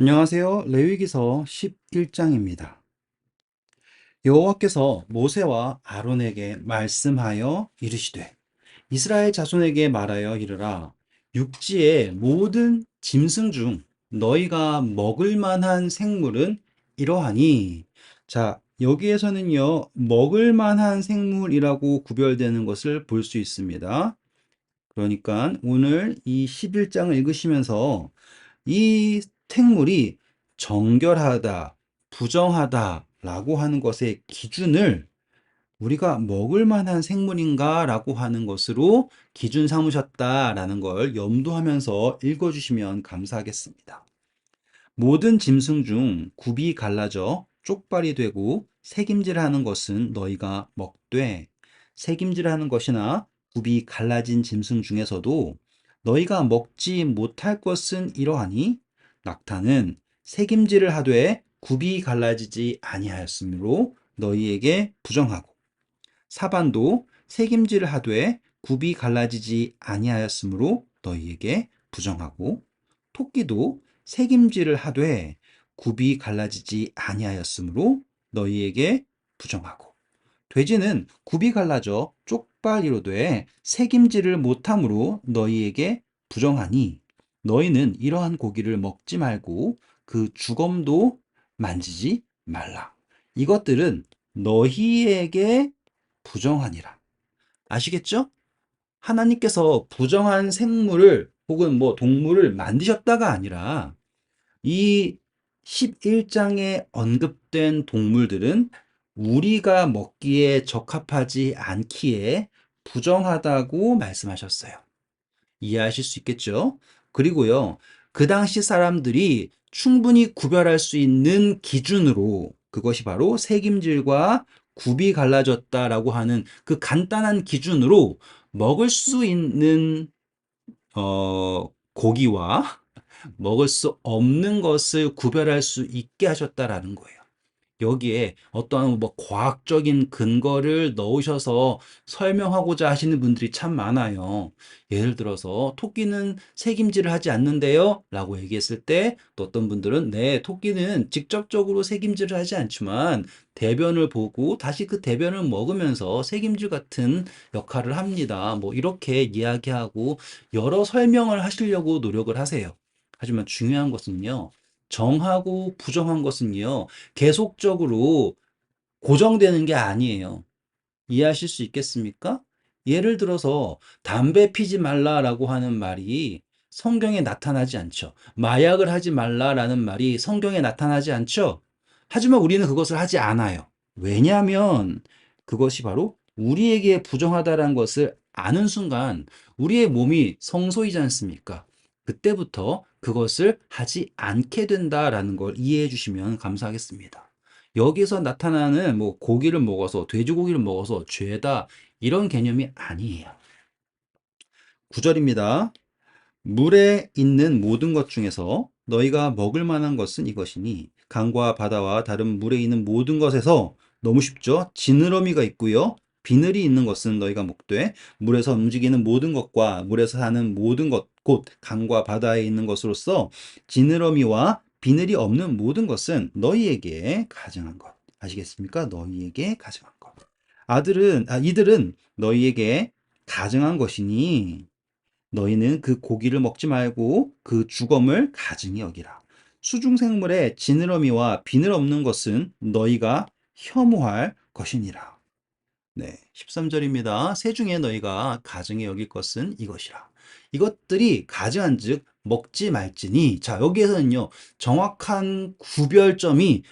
안녕하세요. 레위기서 11장입니다. 여호와께서 모세와 아론에게 말씀하여 이르시되 이스라엘 자손에게 말하여 이르라. 육지의 모든 짐승 중 너희가 먹을 만한 생물은 이러하니. 자, 여기에서는요, 먹을 만한 생물이라고 구별되는 것을 볼 수 있습니다. 그러니까 오늘 이 11장을 읽으시면서 이 생물이 정결하다, 부정하다라고 하는 것의 기준을 우리가 먹을 만한 생물인가라고 하는 것으로 기준 삼으셨다라는 걸 염두하면서 읽어주시면 감사하겠습니다. 모든 짐승 중 굽이 갈라져 쪽발이 되고 새김질하는 것은 너희가 먹되, 새김질하는 것이나 굽이 갈라진 짐승 중에서도 너희가 먹지 못할 것은 이러하니, 낙타는 새김질을 하되 굽이 갈라지지 아니하였으므로 너희에게 부정하고, 사반도 새김질을 하되 굽이 갈라지지 아니하였으므로 너희에게 부정하고, 토끼도 새김질을 하되 굽이 갈라지지 아니하였으므로 너희에게 부정하고, 돼지는 굽이 갈라져 쪽발이로 돼 새김질을 못함으로 너희에게 부정하니, 너희는 이러한 고기를 먹지 말고 그 주검도 만지지 말라. 이것들은 너희에게 부정하니라. 아시겠죠? 하나님께서 부정한 생물을 혹은 동물을 만드셨다가 아니라 이 11장에 언급된 동물들은 우리가 먹기에 적합하지 않기에 부정하다고 말씀하셨어요. 이해하실 수 있겠죠? 그리고요, 그 당시 사람들이 충분히 구별할 수 있는 기준으로, 그것이 바로 새김질과 굽이 갈라졌다라고 하는 그 간단한 기준으로 먹을 수 있는 고기와 먹을 수 없는 것을 구별할 수 있게 하셨다라는 거예요. 여기에 어떠한 과학적인 근거를 넣으셔서 설명하고자 하시는 분들이 참 많아요. 예를 들어서 토끼는 새김질을 하지 않는데요 라고 얘기했을 때, 또 어떤 분들은 네, 토끼는 직접적으로 새김질을 하지 않지만 대변을 보고 다시 그 대변을 먹으면서 새김질 같은 역할을 합니다. 이렇게 이야기하고 여러 설명을 하시려고 노력을 하세요. 하지만 중요한 것은요, 정하고 부정한 것은요, 계속적으로 고정되는 게 아니에요. 이해하실 수 있겠습니까? 예를 들어서 담배 피지 말라라고 하는 말이 성경에 나타나지 않죠. 마약을 하지 말라라는 말이 성경에 나타나지 않죠. 하지만 우리는 그것을 하지 않아요. 왜냐하면 그것이 바로 우리에게 부정하다라는 것을 아는 순간 우리의 몸이 성소이지 않습니까? 그때부터 그것을 하지 않게 된다라는 걸 이해해 주시면 감사하겠습니다. 여기서 나타나는 고기를 먹어서, 돼지고기를 먹어서 죄다, 이런 개념이 아니에요. 9절입니다. 물에 있는 모든 것 중에서 너희가 먹을 만한 것은 이것이니, 강과 바다와 다른 물에 있는 모든 것에서, 너무 쉽죠? 지느러미가 있고요, 비늘이 있는 것은 너희가 먹되, 물에서 움직이는 모든 것과 물에서 사는 모든 것, 곧 강과 바다에 있는 것으로서 지느러미와 비늘이 없는 모든 것은 너희에게 가증한 것. 아시겠습니까? 너희에게 가증한 것. 이들은 너희에게 가증한 것이니 너희는 그 고기를 먹지 말고 그 주검을 가증히 여기라. 수중생물의 지느러미와 비늘 없는 것은 너희가 혐오할 것이니라. 네, 13절입니다. 새 중에 너희가 가증히 여길 것은 이것이라. 이것들이 가증한즉 먹지 말지니. 자, 여기에서는요, 정확한 구별점이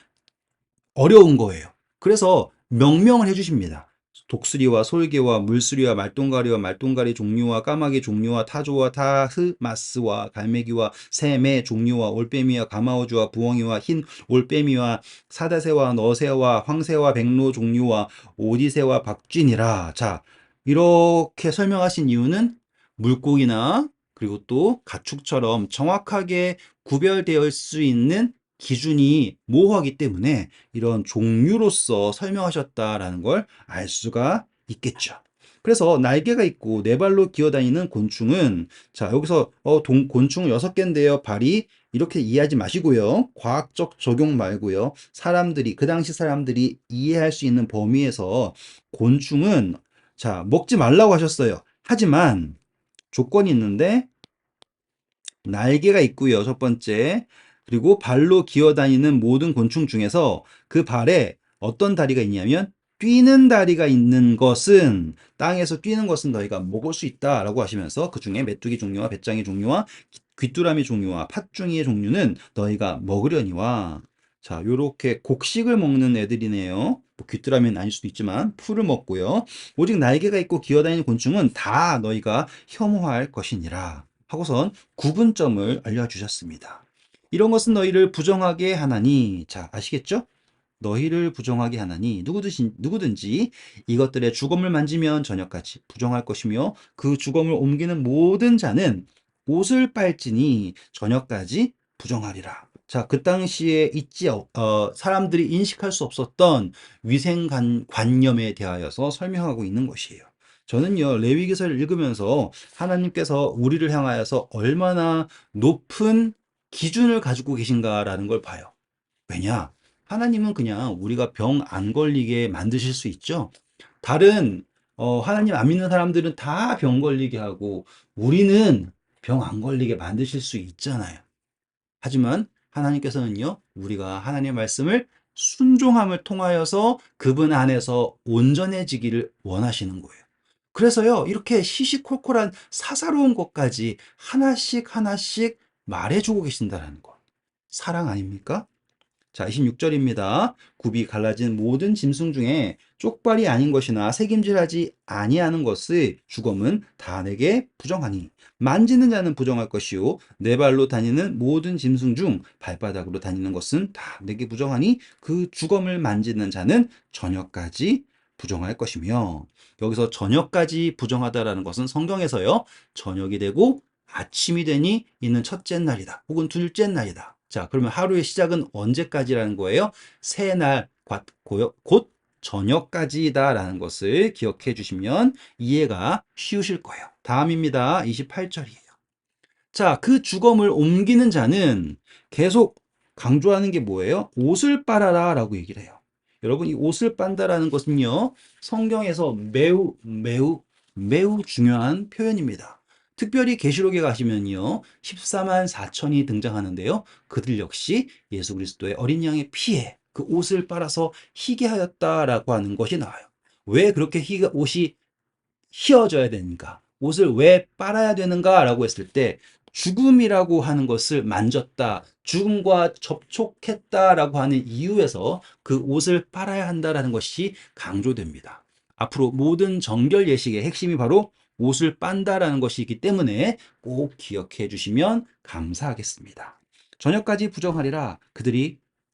어려운 거예요. 그래서 명명을 해주십니다. 독수리와 솔개와 물수리와 말똥가리와 말똥가리 종류와 까마귀 종류와 타조와 타흐마스와 갈매기와 새매 종류와 올빼미와 가마우주와 부엉이와 흰 올빼미와 사다새와 너새와 황새와 백로 종류와 오디새와 박쥐니라. 자, 이렇게 설명하신 이유는 물고기나 그리고 또 가축처럼 정확하게 구별되어 수 있는 기준이 모호하기 때문에 이런 종류로서 설명하셨다라는 걸 알 수가 있겠죠. 그래서 날개가 있고 네 발로 기어다니는 곤충은, 자, 여기서 곤충 6개인데요. 발이, 이렇게 이해하지 마시고요. 과학적 적용 말고요. 사람들이, 그 당시 사람들이 이해할 수 있는 범위에서 곤충은, 자, 먹지 말라고 하셨어요. 하지만 조건이 있는데, 날개가 있고요. 첫 번째. 그리고 발로 기어다니는 모든 곤충 중에서 그 발에 어떤 다리가 있냐면, 뛰는 다리가 있는 것은, 땅에서 뛰는 것은 너희가 먹을 수 있다라고 하시면서, 그 중에 메뚜기 종류와 배짱이 종류와 귀뚜라미 종류와 팥중이의 종류는 너희가 먹으려니와, 자, 요렇게 곡식을 먹는 애들이네요. 뭐 귀뚜라미는 아닐 수도 있지만 풀을 먹고요. 오직 날개가 있고 기어다니는 곤충은 다 너희가 혐오할 것이니라 하고선 구분점을 알려주셨습니다. 이런 것은 너희를 부정하게 하나니, 자, 아시겠죠? 너희를 부정하게 하나니, 누구든지 이것들의 주검을 만지면 저녁까지 부정할 것이며, 그 주검을 옮기는 모든 자는 옷을 빨지니 저녁까지 부정하리라. 자, 그 당시에 사람들이 인식할 수 없었던 위생관념에 대하여서 설명하고 있는 것이에요. 저는요, 레위기서를 읽으면서 하나님께서 우리를 향하여서 얼마나 높은 기준을 가지고 계신가라는 걸 봐요. 왜냐? 하나님은 그냥 우리가 병 안 걸리게 만드실 수 있죠. 다른 하나님 안 믿는 사람들은 다 병 걸리게 하고, 우리는 병 안 걸리게 만드실 수 있잖아요. 하지만 하나님께서는요, 우리가 하나님의 말씀을 순종함을 통하여서 그분 안에서 온전해지기를 원하시는 거예요. 그래서요, 이렇게 시시콜콜한 사사로운 것까지 하나씩 하나씩 말해주고 계신다는 것. 사랑 아닙니까? 자, 26절입니다. 굽이 갈라진 모든 짐승 중에 쪽발이 아닌 것이나 새김질하지 아니하는 것의 주검은 다 내게 부정하니, 만지는 자는 부정할 것이요 네 발로 다니는 모든 짐승 중 발바닥으로 다니는 것은 다 내게 부정하니, 그 주검을 만지는 자는 저녁까지 부정할 것이며, 여기서 저녁까지 부정하다라는 것은 성경에서요, 저녁이 되고 아침이 되니 이는 첫째 날이다 혹은 둘째 날이다. 자, 그러면 하루의 시작은 언제까지라는 거예요? 새날 곧 저녁까지다라는 것을 기억해 주시면 이해가 쉬우실 거예요. 다음입니다. 28절이에요. 자, 그 주검을 옮기는 자는, 계속 강조하는 게 뭐예요? 옷을 빨아라 라고 얘기를 해요. 여러분, 이 옷을 빤다라는 것은요, 성경에서 매우 매우 매우 중요한 표현입니다. 특별히 계시록에 가시면요, 14만 4천이 등장하는데요, 그들 역시 예수 그리스도의 어린 양의 피에 그 옷을 빨아서 희게 하였다라고 하는 것이 나와요. 왜 그렇게 옷이 휘어져야 되는가? 옷을 왜 빨아야 되는가라고 했을 때, 죽음이라고 하는 것을 만졌다, 죽음과 접촉했다라고 하는 이유에서 그 옷을 빨아야 한다라는 것이 강조됩니다. 앞으로 모든 정결 예식의 핵심이 바로 옷을 빤다라는 것이기 때문에 꼭 기억해 주시면 감사하겠습니다. 저녁까지 부정하리라.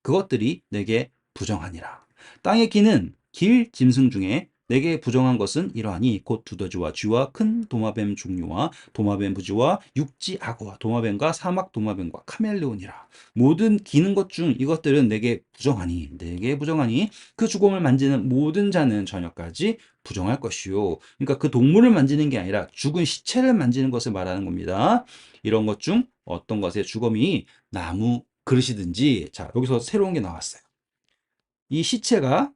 그것들이 내게 부정하니라. 땅에 기는 길 짐승 중에 내게 부정한 것은 이러하니, 곧 두더지와 쥐와 큰 도마뱀 종류와 도마뱀 부지와 육지 악어와 도마뱀과 사막 도마뱀과 카멜레온이라. 모든 기는 것 중 이것들은 내게 부정하니 그 주검을 만지는 모든 자는 저녁까지 부정할 것이요. 그러니까 그 동물을 만지는 게 아니라 죽은 시체를 만지는 것을 말하는 겁니다. 이런 것 중 어떤 것의 주검이 나무 그릇이든지, 자, 여기서 새로운 게 나왔어요. 이 시체가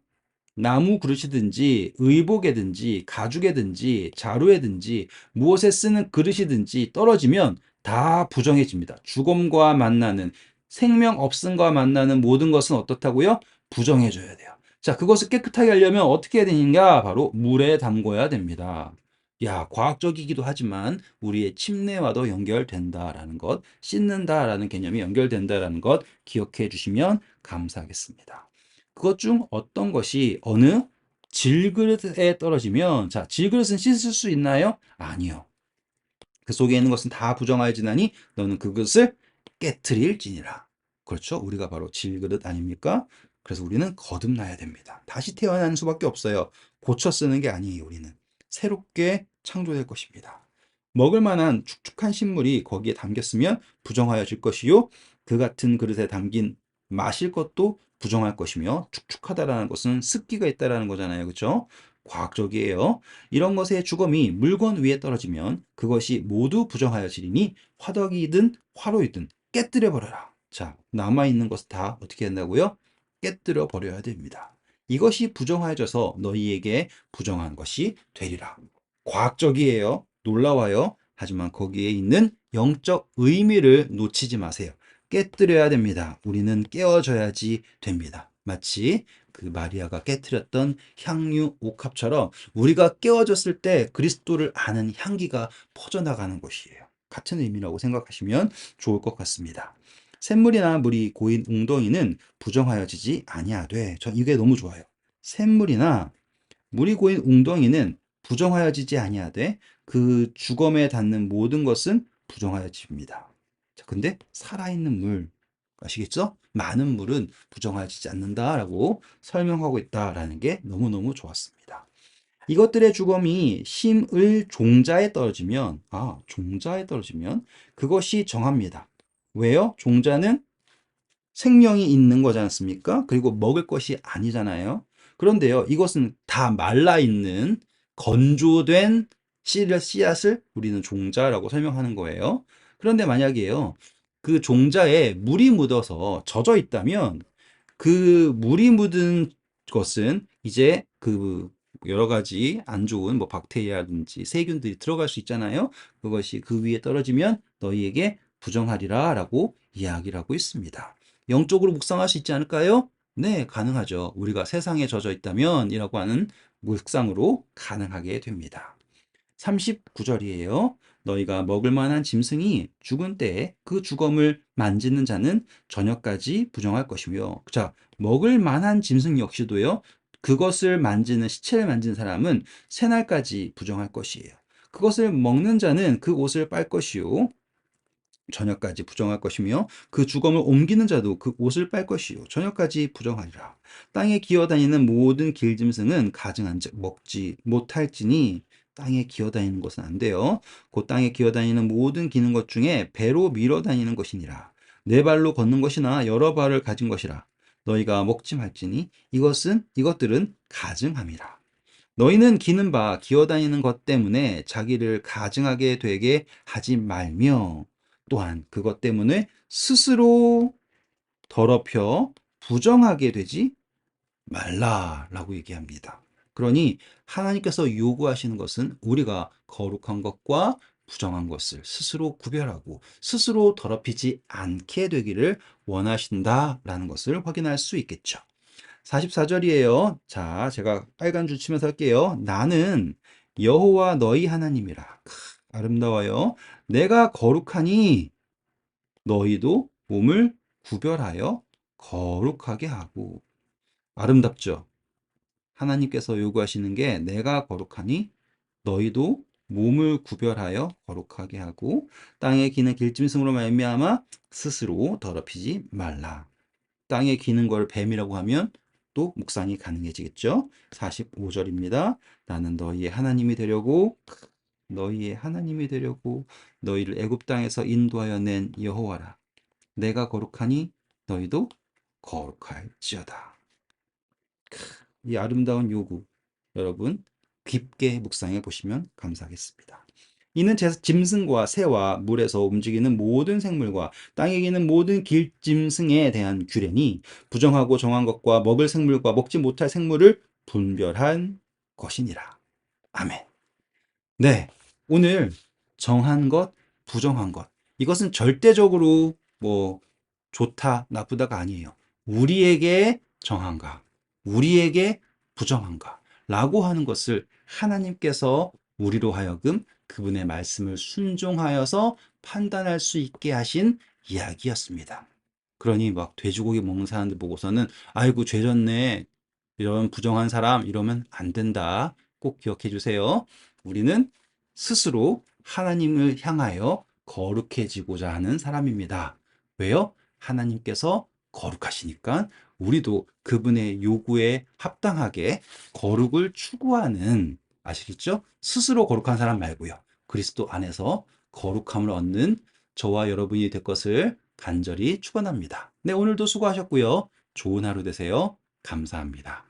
나무 그릇이든지 의복에든지 가죽에든지 자루에든지 무엇에 쓰는 그릇이든지 떨어지면 다 부정해집니다. 죽음과 만나는, 생명 없음과 만나는 모든 것은 어떻다고요? 부정해져야 돼요. 자, 그것을 깨끗하게 하려면 어떻게 해야 되는가? 바로 물에 담궈야 됩니다. 야, 과학적이기도 하지만 우리의 침례와도 연결된다라는 것, 씻는다라는 개념이 연결된다라는 것 기억해 주시면 감사하겠습니다. 그것 중 어떤 것이 어느 질그릇에 떨어지면, 자, 질그릇은 씻을 수 있나요? 아니요. 그 속에 있는 것은 다 부정하여지나니 너는 그것을 깨트릴지니라. 그렇죠? 우리가 바로 질그릇 아닙니까? 그래서 우리는 거듭나야 됩니다. 다시 태어나는 수밖에 없어요. 고쳐 쓰는 게 아니에요, 우리는. 새롭게 창조될 것입니다. 먹을 만한 축축한 식물이 거기에 담겼으면 부정하여질 것이요, 그 같은 그릇에 담긴 마실 것도 부정할 것이며, 축축하다라는 것은 습기가 있다라는 거잖아요. 그렇죠? 과학적이에요. 이런 것의 주검이 물건 위에 떨어지면 그것이 모두 부정하여지리니 화덕이든 화로이든 깨뜨려 버려라. 자, 남아있는 것을 다 어떻게 한다고요? 깨뜨려 버려야 됩니다. 이것이 부정하여져서 너희에게 부정한 것이 되리라. 과학적이에요. 놀라워요. 하지만 거기에 있는 영적 의미를 놓치지 마세요. 깨뜨려야 됩니다. 우리는 깨어져야지 됩니다. 마치 그 마리아가 깨뜨렸던 향유 옥합처럼 우리가 깨어졌을 때 그리스도를 아는 향기가 퍼져나가는 것이에요. 같은 의미라고 생각하시면 좋을 것 같습니다. 샘물이나 물이 고인 웅덩이는 부정하여지지 아니하되, 전 이게 너무 좋아요. 샘물이나 물이 고인 웅덩이는 부정하여지지 아니하되 그 주검에 닿는 모든 것은 부정하여집니다. 자, 근데 살아있는 물, 아시겠죠? 많은 물은 부정하여지지 않는다라고 설명하고 있다라는 게 너무너무 좋았습니다. 이것들의 주검이 심을 종자에 떨어지면, 종자에 떨어지면 그것이 정합니다. 왜요? 종자는 생명이 있는 거지 않습니까? 그리고 먹을 것이 아니잖아요. 그런데요, 이것은 다 말라있는 건조된 씨앗을 우리는 종자라고 설명하는 거예요. 그런데 만약에요, 그 종자에 물이 묻어서 젖어 있다면 그 물이 묻은 것은 이제 그 여러 가지 안 좋은 뭐 박테리아든지 세균들이 들어갈 수 있잖아요. 그것이 그 위에 떨어지면 너희에게 부정하리라 라고 이야기를 하고 있습니다. 영적으로 묵상할 수 있지 않을까요? 네, 가능하죠. 우리가 세상에 젖어 있다면 이라고 하는 묵상으로 가능하게 됩니다. 39절이에요. 너희가 먹을 만한 짐승이 죽은 때에 그 주검을 만지는 자는 저녁까지 부정할 것이며, 자, 먹을 만한 짐승 역시도요, 그것을 만지는, 시체를 만지는 사람은 새날까지 부정할 것이에요. 그것을 먹는 자는 그 옷을 빨 것이요, 저녁까지 부정할 것이며 그 주검을 옮기는 자도 그 옷을 빨 것이요 저녁까지 부정하리라. 땅에 기어다니는 모든 길짐승은 가증한 즉 먹지 못할지니, 땅에 기어다니는 것은 안 돼요. 곧 땅에 기어다니는 모든 기는 것 중에 배로 밀어다니는 것이니라. 네 발로 걷는 것이나 여러 발을 가진 것이라. 너희가 먹지 말지니 이것들은 가증함이라. 너희는 기는 바 기어다니는 것 때문에 자기를 가증하게 되게 하지 말며 또한 그것 때문에 스스로 더럽혀 부정하게 되지 말라라고 얘기합니다. 그러니 하나님께서 요구하시는 것은 우리가 거룩한 것과 부정한 것을 스스로 구별하고 스스로 더럽히지 않게 되기를 원하신다라는 것을 확인할 수 있겠죠. 44절이에요. 자, 제가 빨간 줄 치면서 할게요. 나는 여호와 너희 하나님이라. 아름다워요. 내가 거룩하니 너희도 몸을 구별하여 거룩하게 하고. 아름답죠? 하나님께서 요구하시는 게 내가 거룩하니 너희도 몸을 구별하여 거룩하게 하고 땅에 기는 길짐승으로 말미암아 스스로 더럽히지 말라. 땅에 기는 걸 뱀이라고 하면 또 묵상이 가능해지겠죠. 45절입니다. 나는 너희의 하나님이 되려고 너희를 애굽 땅에서 인도하여 낸 여호와라. 내가 거룩하니 너희도 거룩할지어다. 이 아름다운 요구, 여러분 깊게 묵상해 보시면 감사하겠습니다. 이는 짐승과 새와 물에서 움직이는 모든 생물과 땅에 기는 모든 길짐승에 대한 규례니 부정하고 정한 것과 먹을 생물과 먹지 못할 생물을 분별한 것이니라. 아멘. 네, 오늘 정한 것, 부정한 것, 이것은 절대적으로 뭐 좋다, 나쁘다가 아니에요. 우리에게 정한가, 우리에게 부정한가 라고 하는 것을 하나님께서 우리로 하여금 그분의 말씀을 순종하여서 판단할 수 있게 하신 이야기였습니다. 그러니 막 돼지고기 먹는 사람들 보고서는 아이고 죄졌네, 이런 부정한 사람 이러면 안 된다. 꼭 기억해 주세요. 우리는 스스로 하나님을 향하여 거룩해지고자 하는 사람입니다. 왜요? 하나님께서 거룩하시니까 우리도 그분의 요구에 합당하게 거룩을 추구하는, 아시겠죠? 스스로 거룩한 사람 말고요. 그리스도 안에서 거룩함을 얻는 저와 여러분이 될 것을 간절히 축원합니다. 네, 오늘도 수고하셨고요. 좋은 하루 되세요. 감사합니다.